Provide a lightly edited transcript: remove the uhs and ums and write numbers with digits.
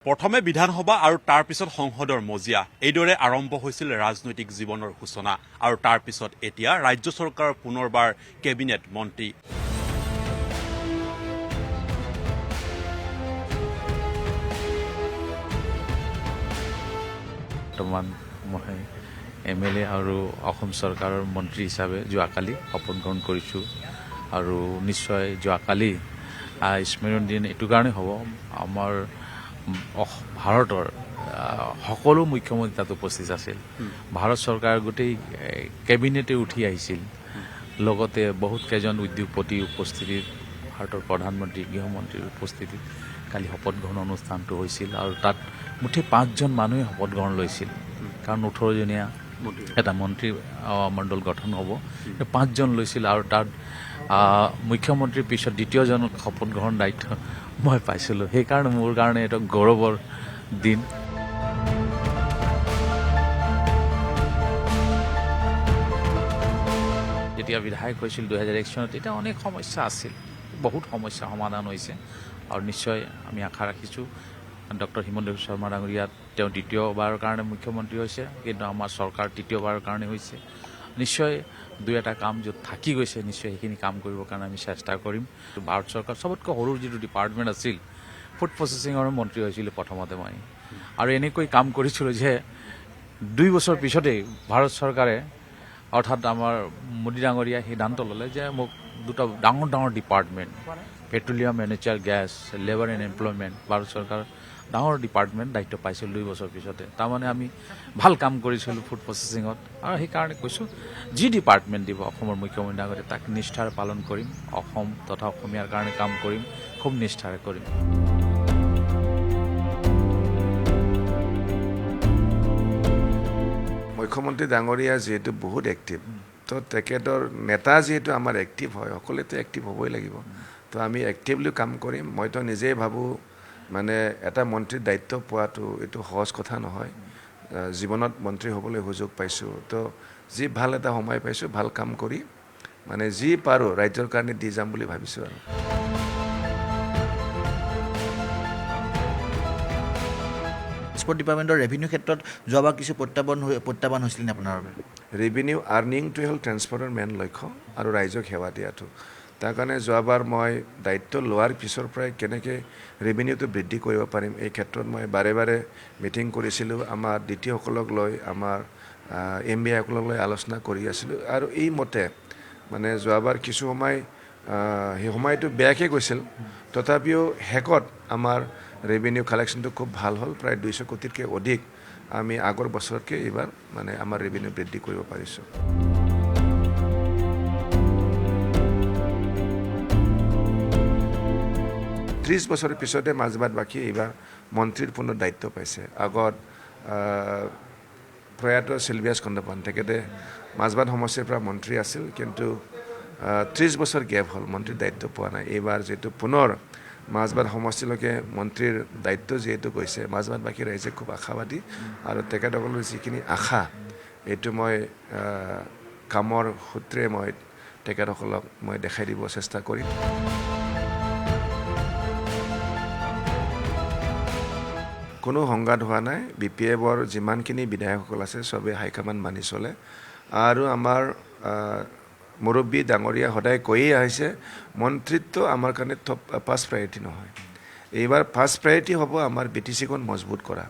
প্ৰথমে বিধানসভা আৰু তাৰ পিছত সংসদৰ মজিয়া এইদৰে আৰম্ভ হৈছিল ৰাজনৈতিক জীৱনৰ সূচনা আৰু তাৰ পিছত এতিয়া ৰাজ্য চৰকাৰৰ পুনৰবাৰ কেবিনেট মন্ত্ৰী বৰ্তমান মই MLA আৰু অসম চৰকাৰৰ মন্ত্ৰী হিচাপে যোৱাকালি শপত গ্ৰহণ কৰিছোঁ আৰু নিশ্চয় যোৱাকালি স্মৰণ দিন এইটো কাৰণে হ'ব আমাৰ ভাৰতৰ সকলো মুখ্যমন্ত্ৰী তাত উপস্থিত আছিল ভাৰত চৰকাৰ গোটেই কেবিনেটে উঠি আহিছিল লগতে বহুত কেইজন উদ্যোগপতি উপস্থিতিত ভাৰতৰ প্ৰধানমন্ত্ৰী গৃহমন্ত্ৰীৰ উপস্থিতিত কালি শপত গ্ৰহণ অনুষ্ঠানটো হৈছিল আৰু তাত মুঠেই 5জন মানুহে শপত গ্ৰহণ লৈছিল কাৰণ 18জনীয়া এটা মন্ত্ৰী মণ্ডল গঠন হ'ব 5জন লৈছিল আৰু তাত মুখ্যমন্ত্ৰীৰ পিছত দ্বিতীয়জন শপত গ্ৰহণ দায়িত্ব মই পাইছিলোঁ সেইকাৰণে মোৰ কাৰণে এটা গৌৰৱৰ দিন যেতিয়া বিধায়ক হৈছিল 2001 চনত তেতিয়া অনেক সমস্যা আছিল বহুত সমস্যা সমাধান হৈছে আৰু নিশ্চয় আমি আশা ৰাখিছোঁ ডক্টৰ হিমন্ত বিশ্ব শৰ্মা ডাঙৰীয়া তেওঁ দ্বিতীয়বাৰৰ কাৰণে মুখ্যমন্ত্ৰী হৈছে কিন্তু আমাৰ চৰকাৰ তৃতীয়বাৰৰ কাৰণে হৈছে নিশ্চয় দুই এটা কাম য'ত থাকি গৈছে নিশ্চয় সেইখিনি কাম কৰিবৰ কাৰণে আমি চেষ্টা কৰিম ভাৰত চৰকাৰ চবতকৈ সৰু যিটো ডিপাৰ্টমেণ্ট আছিল ফুড প্ৰচেছিঙৰ মন্ত্ৰী হৈছিলোঁ প্ৰথমতে মই আৰু এনেকৈ কাম কৰিছিলোঁ যে 2 বছৰ পিছতেই ভাৰত চৰকাৰে অৰ্থাৎ আমাৰ মোদী ডাঙৰীয়াই সিদ্ধান্ত ল'লে যে মোক দুটা ডাঙৰ department petroleum nature gas labour and employment Bharat চৰকাৰ ডাঙৰ ডিপাৰ্টমেণ্ট দায়িত্ব পাইছিল 2 বছৰ পিছতে তাৰমানে আমি ভাল কাম কৰিছিলোঁ ফুড প্ৰচেছিঙত আৰু সেইকাৰণে কৈছোঁ যি ডিপাৰ্টমেণ্ট দিব অসমৰ মুখ্যমন্ত্ৰী ডাঙৰীয়াই তাক নিষ্ঠাৰে পালন কৰিম অসম তথা অসমীয়াৰ কাৰণে কাম কৰিম খুব নিষ্ঠাৰে কৰিম মুখ্যমন্ত্ৰী ডাঙৰীয়া যিহেতু বহুত এক্টিভ তো তেখেতৰ নেতা যিহেতু আমাৰ এক্টিভ হয় সকলোতে এক্টিভ হ'বই লাগিব তো আমি এক্টিভলি কাম কৰিম মইতো নিজেই ভাবোঁ মানে এটা মন্ত্ৰীৰ দায়িত্ব পোৱাটো এইটো সহজ কথা নহয় জীৱনত মন্ত্ৰী হ'বলৈ সুযোগ পাইছোঁ তো যি ভাল এটা সময় পাইছোঁ ভাল কাম কৰি মানে যি পাৰোঁ ৰাজ্যৰ কাৰণে দি যাম বুলি ভাবিছোঁ আৰু স্পৰ্ট ডিপাৰ্টমেণ্টৰ ৰেভিনিউ ক্ষেত্ৰত যোৱাবাৰ কিছু প্ৰত্যাহ্বান হৈছিল নে আপোনাৰ বাবে ৰেভিনিউ আৰ্নিংটোৱে হ'ল ট্ৰেন্সপৰ্টৰ মেইন লক্ষ্য আৰু ৰাইজক সেৱা দিয়াটো তাৰ কাৰণে যোৱাবাৰ মই দায়িত্ব লোৱাৰ পিছৰ পৰাই কেনেকৈ ৰেভিনিউটো বৃদ্ধি কৰিব পাৰিম এই ক্ষেত্ৰত মই বাৰে বাৰে মিটিং কৰিছিলোঁ আমাৰ DT-সকলক লৈ আমাৰ MBA-সকলক লৈ আলোচনা কৰি আছিলোঁ আৰু এই মতে মানে যোৱাবাৰ কিছু সময় সেই সময়টো বেয়াকৈ গৈছিল তথাপিও শেষত আমাৰ ৰেভিনিউ কালেকশ্যনটো খুব ভাল হ'ল প্ৰায় 200 কোটিতকৈ অধিক আমি আগৰ বছৰতকৈ এইবাৰ মানে আমাৰ ৰেভিনিউ বৃদ্ধি কৰিব পাৰিছোঁ ত্ৰিশ বছৰৰ পিছতে মাজবাট বাকী এইবাৰ মন্ত্ৰীৰ পুনৰ দায়িত্ব পাইছে আগত প্ৰয়াত চিলভিয়াছ কন্দপান তেখেতে মাজবাট সমষ্টিৰ পৰা মন্ত্ৰী আছিল কিন্তু 30 বছৰ গেপ হ'ল মন্ত্ৰীৰ দায়িত্ব পোৱা নাই এইবাৰ যিহেতু পুনৰ মাজবাট সমষ্টিলৈকে মন্ত্ৰীৰ দায়িত্ব যিহেতু গৈছে মাজবাট বাকী ৰাইজে খুব আশাবাদী আৰু তেখেতসকলৰ যিখিনি আশা এইটো মই কামৰ সূত্ৰে মই তেখেতসকলক মই দেখাই দিব চেষ্টা কৰিম কোনো সংঘাত হোৱা নাই BPF-ৰ যিমানখিনি বিধায়কসকল আছে চবেই হাইকমাণ্ড মানি চলে আৰু আমাৰ মুৰব্বী ডাঙৰীয়া সদায় কৈয়ে আহিছে মন্ত্ৰিত্ব আমাৰ কাৰণে ফাৰ্ষ্ট প্ৰায়ৰিটি নহয় এইবাৰ ফাৰ্ষ্ট প্ৰায়ৰিটি হ'ব আমাৰ BTC-খন মজবুত কৰা